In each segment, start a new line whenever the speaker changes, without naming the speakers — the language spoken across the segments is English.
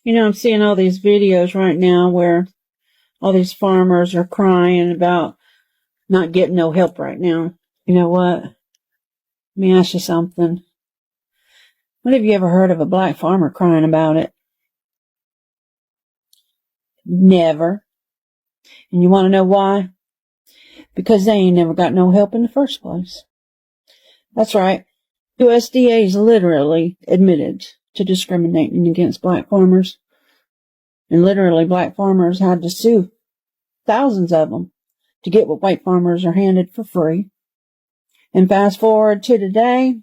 You know, I'm seeing all these videos right now where all these farmers are crying about not getting no help right now. You know what? Let me ask you something. When have you ever heard of a black farmer crying about it? Never. And you want to know why? Because they ain't never got no help in the first place. That's right. USDA is literally admitted to discriminating against black farmers. And literally black farmers had to sue thousands of them to get what white farmers are handed for free. And fast forward to today,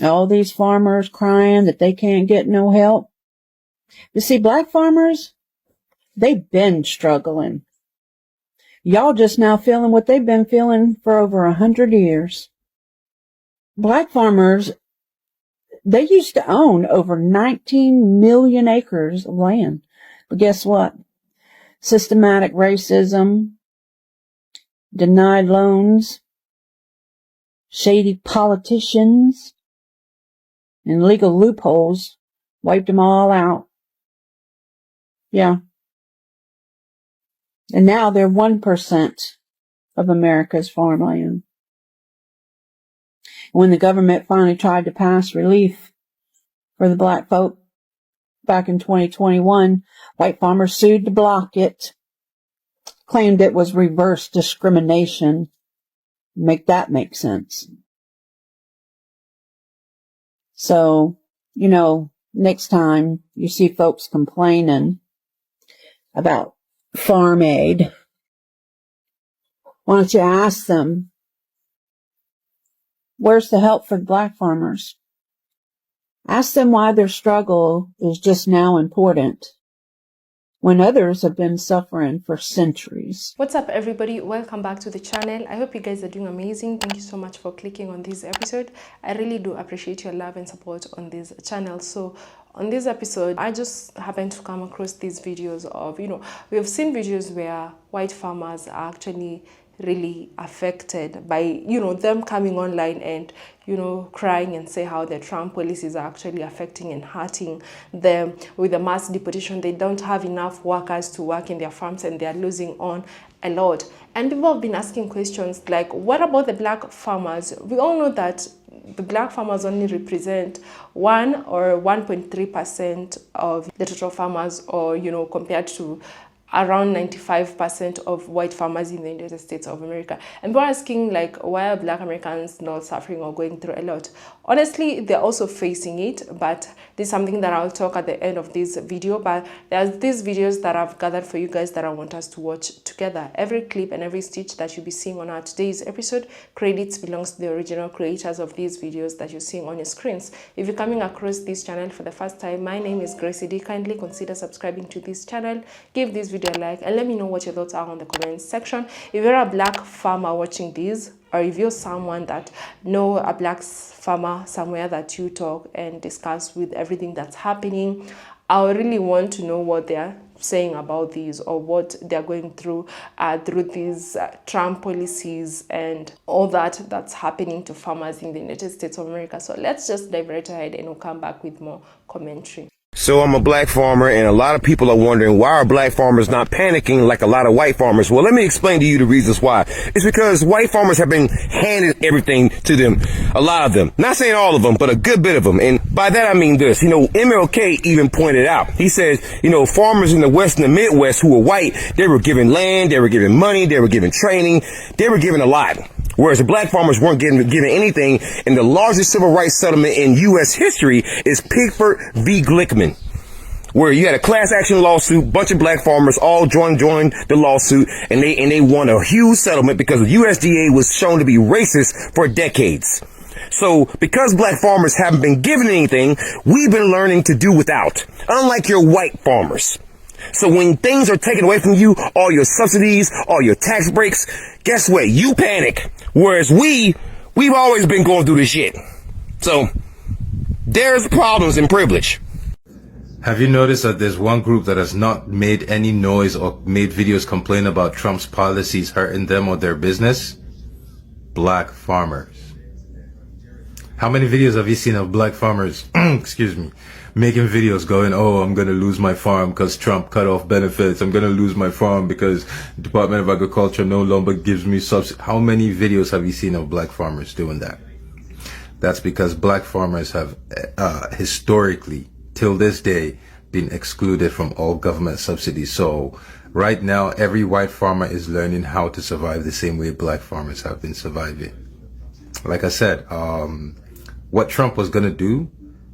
all these farmers crying that they can't get no help. You see, black farmers, they've been struggling. Y'all just now feeling what they've been feeling for over 100 years. Black farmers, they used to own over 19 million acres of land. But guess what? Systematic racism, denied loans, shady politicians, and legal loopholes wiped them all out. Yeah. And now they're 1% of America's farmland. When the government finally tried to pass relief for the black folk back in 2021, white farmers sued to block it, claimed it was reverse discrimination. Make that make sense. So, you know, next time you see folks complaining about farm aid, why don't you ask them, where's the help for black farmers? Ask them why their struggle is just now important when others have been suffering for centuries.
What's up, everybody? Welcome back to the channel. I hope you guys are doing amazing. Thank you so much for clicking on this episode. I really do appreciate your love and support on this channel. So on this episode, I just happened to come across these videos of, we have seen videos where white farmers are actually really affected by, them coming online and, crying and say how the Trump policies are actually affecting and hurting them. With the mass deportation, they don't have enough workers to work in their farms and they're losing on a lot. And people have been asking questions like, what about the black farmers? We all know that the black farmers only represent 1 or 1.3% of the total farmers, or, compared to around 95% of white farmers in the United States of America. And people are asking, like, why are black Americans not suffering or going through a lot? Honestly, they're also facing it, but this is something that I'll talk at the end of this video. But there's these videos that I've gathered for you guys that I want us to watch together. Every clip and every stitch that you'll be seeing on our today's episode, credits belongs to the original creators of these videos that you're seeing on your screens. If you're coming across this channel for the first time, my name is RAGED. Kindly consider subscribing to this channel, give this video a like, and let me know what your thoughts are on the comments section. If you're a black farmer watching this, or if you're someone that know a black farmer somewhere that you talk and discuss with everything that's happening, I really want to know what they're saying about these, or what they're going through these Trump policies and all that's happening to farmers in the United States of America. So let's just dive right ahead and we'll come back with more commentary.
So I'm a black farmer, and a lot of people are wondering, why are black farmers not panicking like a lot of white farmers? Well, let me explain to you the reasons why. It's because white farmers have been handed everything to them. A lot of them. Not saying all of them, but a good bit of them. And by that I mean this. MLK even pointed out. He says, farmers in the West and the Midwest who were white, they were given land, they were given money, they were given training, they were given a lot. Whereas the black farmers weren't given anything, and the largest civil rights settlement in U.S. history is Pickford v. Glickman, where you had a class action lawsuit, bunch of black farmers all joined the lawsuit, and they won a huge settlement because the USDA was shown to be racist for decades. So because black farmers haven't been given anything, we've been learning to do without, unlike your white farmers. So when things are taken away from you, all your subsidies, all your tax breaks, guess what? You panic. Whereas we've always been going through this shit. So there's problems in privilege.
Have you noticed that there's one group that has not made any noise or made videos complain about Trump's policies hurting them or their business? Black farmers. How many videos have you seen of black farmers, excuse me, making videos going, oh, I'm going to lose my farm because Trump cut off benefits. I'm going to lose my farm because Department of Agriculture no longer gives me subsidy. How many videos have you seen of black farmers doing that? That's because black farmers have historically, till this day, been excluded from all government subsidies. So right now, every white farmer is learning how to survive the same way black farmers have been surviving. Like I said, what Trump was going to do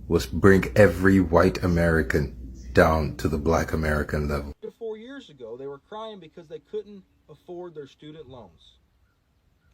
was bring every white American down to the black American level.
4 years ago, they were crying because they couldn't afford their student loans.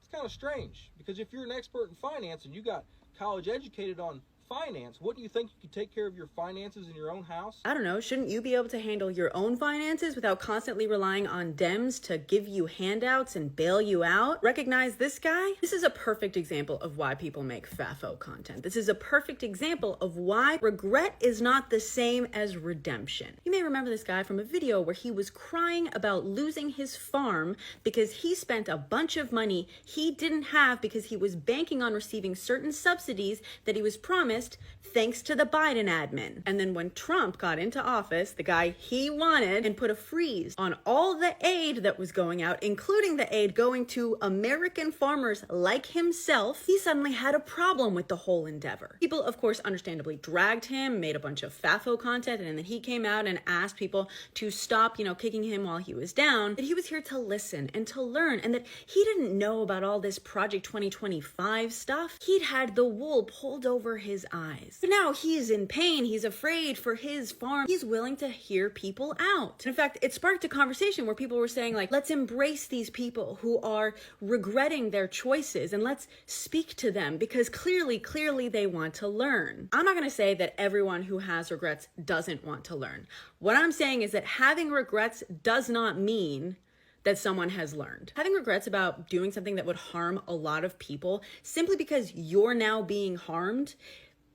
It's kind of strange, because if you're an expert in finance and you got college educated on finance, wouldn't you think you could take care of your finances in your own house?
I don't know, shouldn't you be able to handle your own finances without constantly relying on Dems to give you handouts and bail you out? Recognize this guy? This is a perfect example of why people make FAFO content. This is a perfect example of why regret is not the same as redemption. You may remember this guy from a video where he was crying about losing his farm because he spent a bunch of money he didn't have because he was banking on receiving certain subsidies that he was promised thanks to the Biden admin. And then when Trump got into office, the guy he wanted, and put a freeze on all the aid that was going out, including the aid going to American farmers like himself, he suddenly had a problem with the whole endeavor. People, of course, understandably dragged him, made a bunch of FAFO content, and then he came out and asked people to stop, kicking him while he was down, that he was here to listen and to learn, and that he didn't know about all this Project 2025 stuff. He'd had the wool pulled over his eyes. But now he's in pain, he's afraid for his farm, he's willing to hear people out. In fact, it sparked a conversation where people were saying, like, let's embrace these people who are regretting their choices and let's speak to them because clearly they want to learn. I'm not going to say that everyone who has regrets doesn't want to learn. What I'm saying is that having regrets does not mean that someone has learned. Having regrets about doing something that would harm a lot of people simply because you're now being harmed,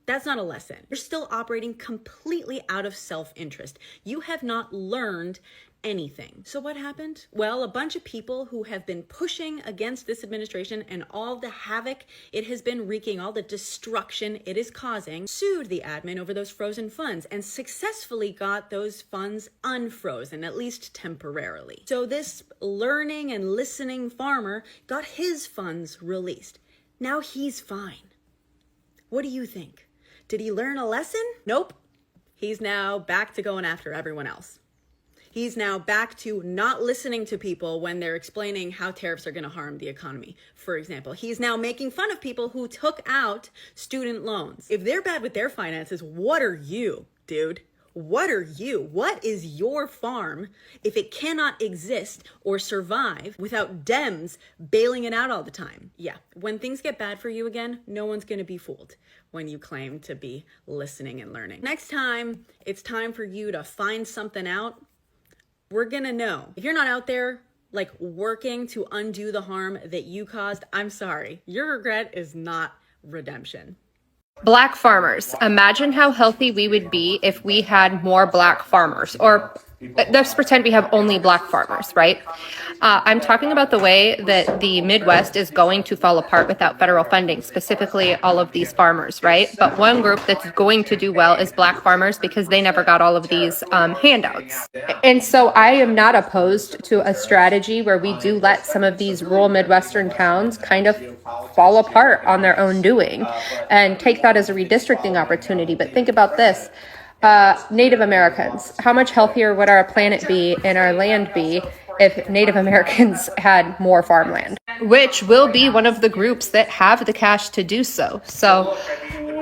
that's not a lesson. You're still operating completely out of self-interest. You have not learned anything. So what happened? Well, a bunch of people who have been pushing against this administration and all the havoc it has been wreaking, all the destruction it is causing, sued the admin over those frozen funds and successfully got those funds unfrozen, at least temporarily. So this learning and listening farmer got his funds released. Now he's fine. What do you think? Did he learn a lesson? Nope. He's now back to going after everyone else. He's now back to not listening to people when they're explaining how tariffs are going to harm the economy, for example. He's now making fun of people who took out student loans. If they're bad with their finances, what are you, dude? What are you? What is your farm if it cannot exist or survive without Dems bailing it out all the time? Yeah, when things get bad for you again, no one's going to be fooled when you claim to be listening and learning. Next time it's time for you to find something out, we're going to know. If you're not out there like working to undo the harm that you caused, I'm sorry. Your regret is not redemption.
Black farmers. Imagine how healthy we would be if we had more black farmers, or let's pretend we have only black farmers, right? I'm talking about the way that the Midwest is going to fall apart without federal funding, specifically all of these farmers, right? But one group that's going to do well is black farmers because they never got all of these handouts. And so I am not opposed to a strategy where we do let some of these rural Midwestern towns kind of fall apart on their own doing and take that as a redistricting opportunity. But think about this. Native Americans, how much healthier would our planet be and our land be if Native Americans had more farmland, which will be one of the groups that have the cash to do so. So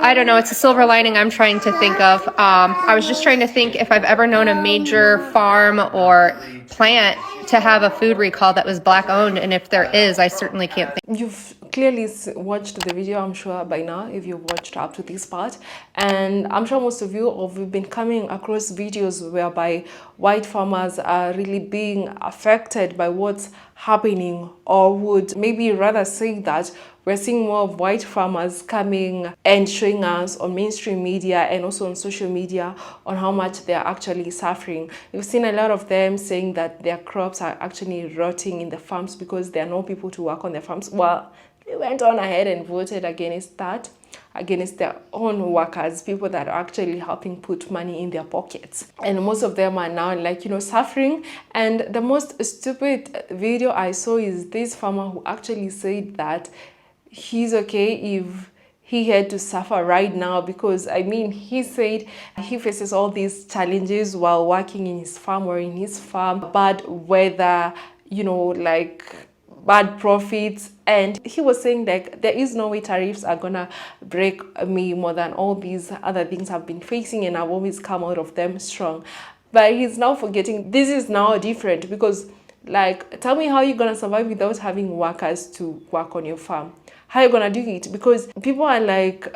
I don't know, it's a silver lining I'm trying to think of. I was just trying to think if I've ever known a major farm or plant to have a food recall that was black owned, and if there is, I certainly can't think.
You've clearly watched the video, I'm sure by now, if you've watched up to this part, and I'm sure most of you have been coming across videos whereby white farmers are really being affected by what's happening, or would maybe rather say that we're seeing more of white farmers coming and showing us on mainstream media and also on social media on how much they're actually suffering. We've seen a lot of them saying that their crops are actually rotting in the farms because there are no people to work on their farms. Well, they went on ahead and voted against that. against their own workers, people that are actually helping put money in their pockets. And most of them are now like, suffering. And the most stupid video I saw is this farmer who actually said that he's okay if he had to suffer right now, because he said he faces all these challenges while working in his farm or in his farm, bad weather, like bad profits. And he was saying like there is no way tariffs are gonna break me more than all these other things I've been facing, and I've always come out of them strong. But he's now forgetting this is now different, because like, tell me how you're gonna survive without having workers to work on your farm. How are you gonna do it? Because people are like,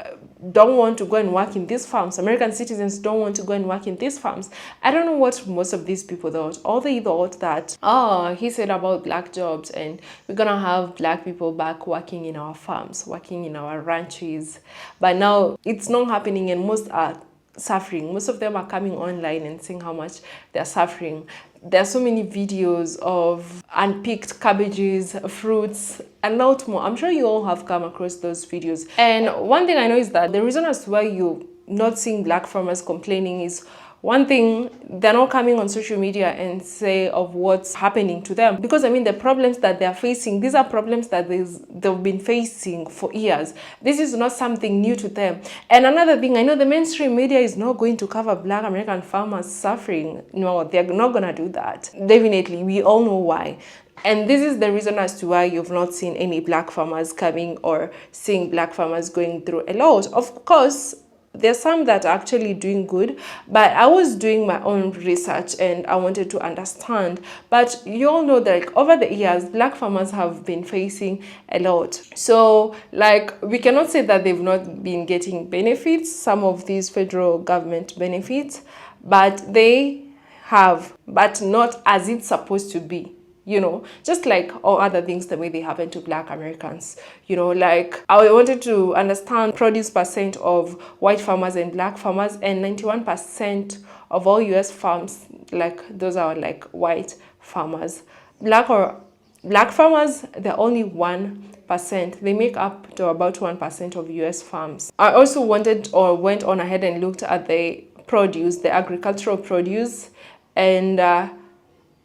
don't want to go and work in these farms. American citizens don't want to go and work in these farms. I don't know what most of these people thought. All they thought that, he said about black jobs and we're gonna have black people back working in our farms, working in our ranches. But now it's not happening, and most are suffering. Most of them are coming online and saying how much they're suffering. There are so many videos of unpicked cabbages, fruits, and a lot more. I'm sure you all have come across those videos. And one thing I know is that the reason as to why you're not seeing black farmers complaining is, one thing, they're not coming on social media and say of what's happening to them. Because the problems that they're facing, these are problems that they've been facing for years. This is not something new to them. And another thing, I know the mainstream media is not going to cover black American farmers suffering. No, they're not gonna do that. Definitely, we all know why. And this is the reason as to why you've not seen any black farmers coming or seeing black farmers going through a lot. Of course, there's some that are actually doing good, but I was doing my own research and I wanted to understand. But you all know that like, over the years, black farmers have been facing a lot. So like, we cannot say that they've not been getting benefits, some of these federal government benefits, but they have, but not as it's supposed to be. Just like all other things, the way they happen to black Americans. Like I wanted to understand produce percent of white farmers and black farmers, and 91% of all US farms, like those are like white farmers. Black farmers, they're only 1%. They make up to about 1% of US farms. I also went on ahead and looked at the produce, the agricultural produce, and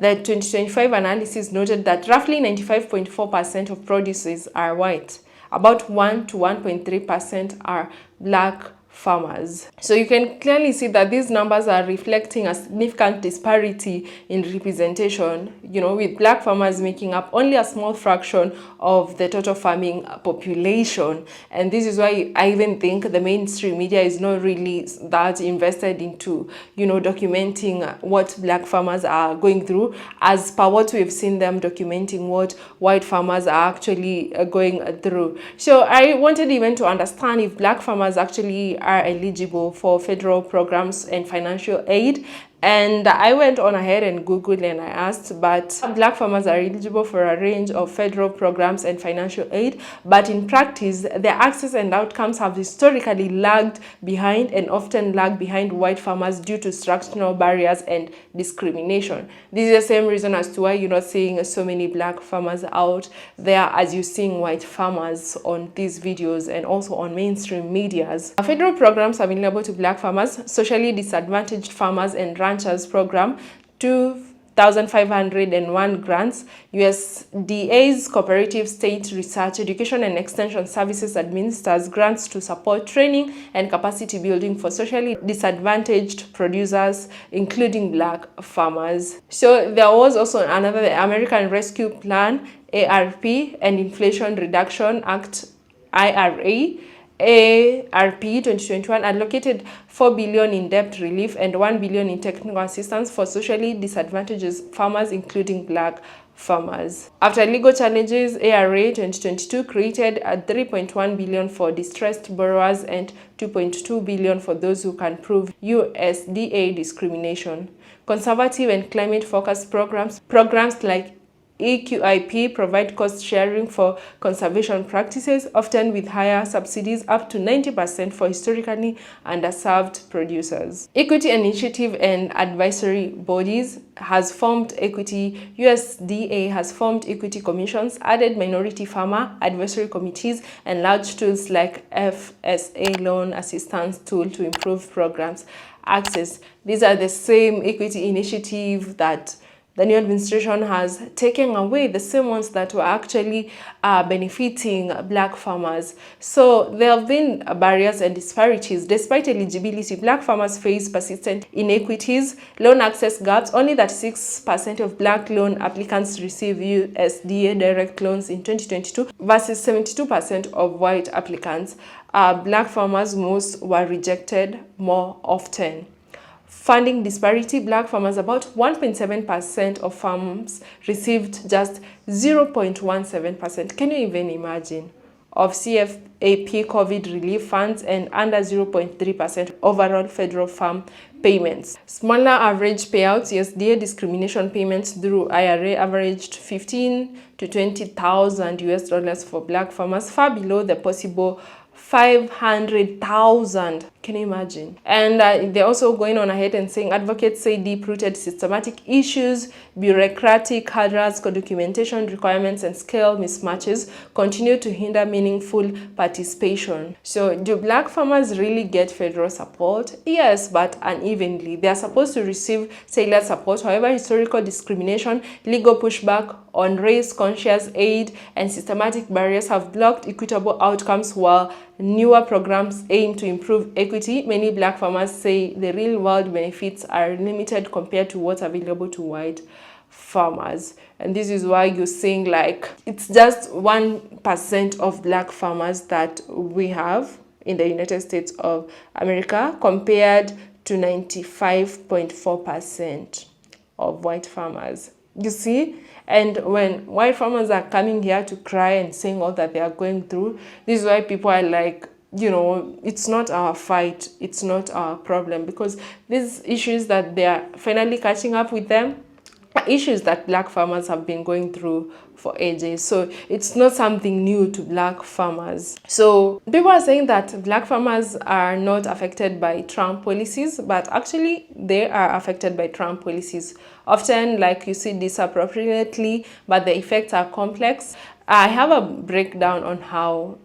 the 2025 analysis noted that roughly 95.4% of produces are white. About 1 to 1.3% are black farmers. So you can clearly see that these numbers are reflecting a significant disparity in representation, with black farmers making up only a small fraction of the total farming population. And this is why I even think the mainstream media is not really that invested into, documenting what black farmers are going through, as per what we've seen them documenting what white farmers are actually going through. So I wanted even to understand if black farmers actually are eligible for federal programs and financial aid. And I went on ahead and Googled and I asked, but black farmers are eligible for a range of federal programs and financial aid, but in practice, their access and outcomes have historically lagged behind and often lagged behind white farmers due to structural barriers and discrimination. This is the same reason as to why you're not seeing so many black farmers out there as you're seeing white farmers on these videos and also on mainstream medias. Federal programs available to black farmers, socially disadvantaged farmers and ranchers program, 2,501 grants. USDA's Cooperative State Research, Education and Extension Services administers grants to support training and capacity building for socially disadvantaged producers, including black farmers. So there was also another, the American Rescue Plan, ARP, and Inflation Reduction Act, IRA. ARP 2021 allocated $4 billion in debt relief and $1 billion in technical assistance for socially disadvantaged farmers, including black farmers. After legal challenges, ARA 2022 created a $3.1 billion for distressed borrowers and $2.2 billion for those who can prove USDA discrimination. Conservative and climate-focused programs like EQIP provide cost sharing for conservation practices, often with higher subsidies up to 90% for historically underserved producers. Equity initiative and advisory bodies has formed equity. USDA has formed equity commissions, added minority farmer advisory committees, and large tools like FSA loan assistance tool to improve programs access. These are the same equity initiative that the new administration has taken away, the same ones that were actually benefiting Black farmers. So there have been barriers and disparities. Despite eligibility, Black farmers face persistent inequities, loan access gaps. Only 36% of Black loan applicants receive USDA direct loans in 2022 versus 72% of white applicants. Black farmers most were rejected more often. Funding disparity, Black farmers, about 1.7% of farms received just 0.17%. Can you even imagine? Of CFAP COVID relief funds and under 0.3% overall federal farm payments. Smaller average payouts, USDA discrimination payments through IRA averaged 15 to 20,000 US dollars for Black farmers, far below the possible 500,000. Can you imagine? And they're also going on ahead and saying advocates say deep-rooted systematic issues, bureaucratic hurdles, documentation requirements, and scale mismatches continue to hinder meaningful participation. So do Black farmers really get federal support? Yes, but unevenly. They are supposed to receive tailored support. However, historical discrimination, legal pushback on race-conscious aid, and systematic barriers have blocked equitable outcomes, while newer programs aim to improve equity. Many Black farmers say the real-world benefits are limited compared to what's available to white farmers. And this is why you're seeing like it's just 1% of Black farmers that we have in the United States of America compared to 95.4% of white farmers. You see? And when white farmers are coming here to cry and saying all that they are going through, this is why people are like, you know, it's not our fight, it's not our problem, because these issues that they are finally catching up with them are issues that Black farmers have been going through for ages. So it's not something new to Black farmers. So people are saying that Black farmers are not affected by Trump policies, but actually they are affected by Trump policies. Often, like you see, disappropriately, but the effects are complex. I have a breakdown on how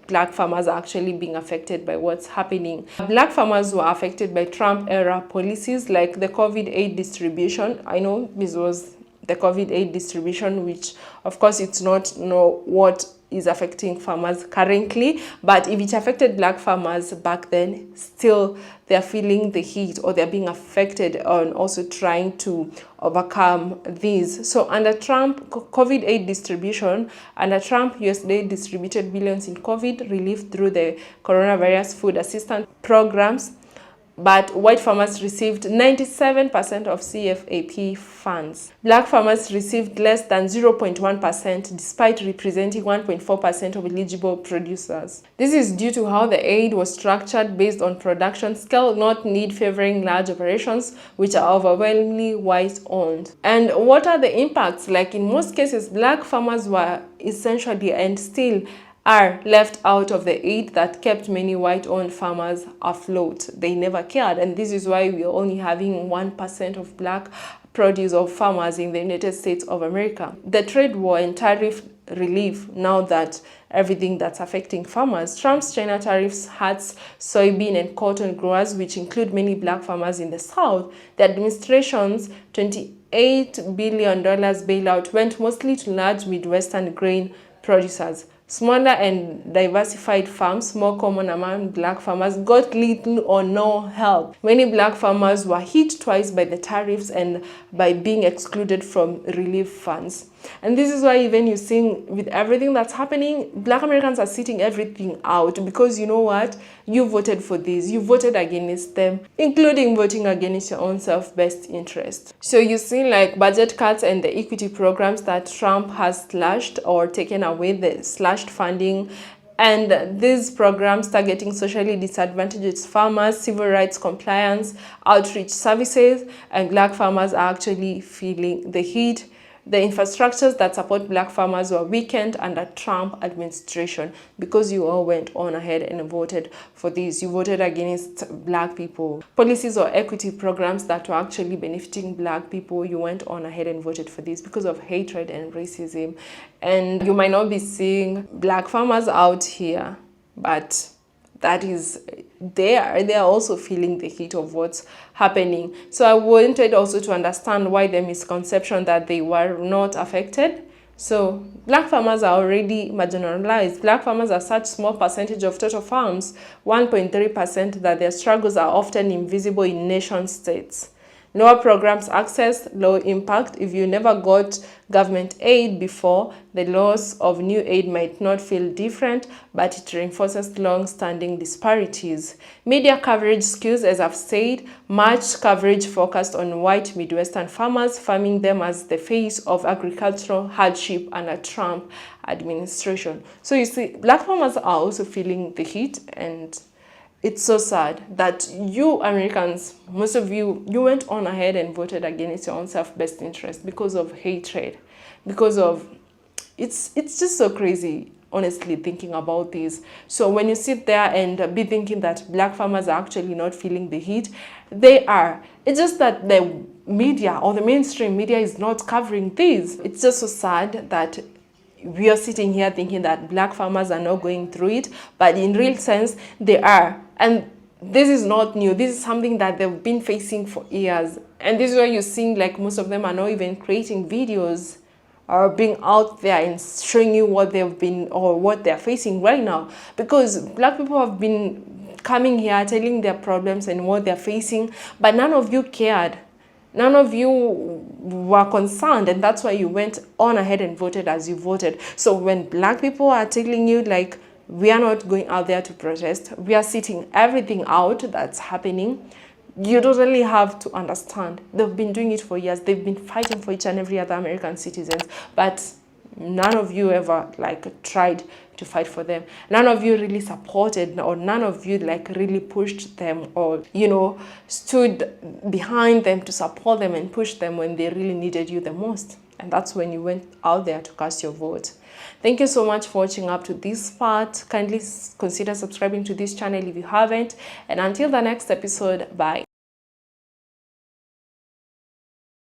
Black farmers are actually being affected by what's happening. Black farmers were affected by Trump-era policies like the COVID aid distribution. I know this was the COVID aid distribution, which of course it's not what is affecting farmers currently, but if it affected Black farmers back then, still they're feeling the heat, or they're being affected on also trying to overcome these. So under Trump COVID aid distribution, under Trump, USDA distributed billions in COVID relief through the coronavirus food assistance programs, but white farmers received 97% of CFAP funds. Black farmers received less than 0.1% despite representing 1.4% of eligible producers. This is due to how the aid was structured based on production scale, not need, favoring large operations which are overwhelmingly white-owned. And what are the impacts? Like in most cases, Black farmers were essentially and still are left out of the aid that kept many white-owned farmers afloat. They never cared, and this is why we're only having 1% of Black produce of farmers in the United States of America. The trade war and tariff relief, now that everything that's affecting farmers. Trump's China tariffs hurts soybean and cotton growers, which include many Black farmers in the South. The administration's $28 billion bailout went mostly to large Midwestern grain producers. Smaller and diversified farms, more common among Black farmers, got little or no help. Many Black farmers were hit twice by the tariffs and by being excluded from relief funds. And this is why even you see with everything that's happening, Black Americans are sitting everything out, because you know what? You voted for this, you voted against them, including voting against your own self-best interest. So you see like budget cuts and the equity programs that Trump has slashed or taken away, the slashed funding, and these programs targeting socially disadvantaged farmers, civil rights compliance, outreach services, and Black farmers are actually feeling the heat. the infrastructures that support black farmers were weakened under Trump administration because you all went on ahead and voted for this. You voted against black people. Policies or equity programs that were actually benefiting black people, you went on ahead and voted for this because of hatred and racism. And you might not be seeing black farmers out here, but that is they are also feeling the heat of what's happening. So I wanted also to understand why the misconception that they were not affected. So black farmers are already marginalized. Black farmers are such small percentage of total farms, 1.3%, that their struggles are often invisible in nation states. Lower programs access, low impact. If you never got government aid before, the loss of new aid might not feel different, but it reinforces long-standing disparities. Media coverage skews, as I've said, much coverage focused on white Midwestern farmers, farming them as the face of agricultural hardship under Trump administration. So you see, black farmers are also feeling the heat, and it's so sad that you Americans, most of you went on ahead and voted against your own self-best interest because of hatred, because of, it's just so crazy, honestly, thinking about this. So when you sit there and be thinking that black farmers are actually not feeling the heat, they are. It's just that the media or the mainstream media is not covering this. It's just so sad that we are sitting here thinking that black farmers are not going through it, but in real sense, they are. And this is not new. This is something that they've been facing for years. And this is why you're seeing like most of them are not even creating videos or being out there and showing you what they've been or what they're facing right now. Because black people have been coming here telling their problems and what they're facing, but none of you cared. None of you were concerned, and that's why you went on ahead and voted as you voted. So when black people are telling you like, we are not going out there to protest, we are sitting everything out that's happening, you totally have to understand. They've been doing it for years. They've been fighting for each and every other American citizens, but none of you ever like tried to fight for them. None of you really supported, or none of you like really pushed them, or stood behind them to support them and push them when they really needed you the most. And that's when you went out there to cast your vote. Thank you so much for watching up to this part. Kindly consider subscribing to this channel if you haven't. And until the next episode, bye.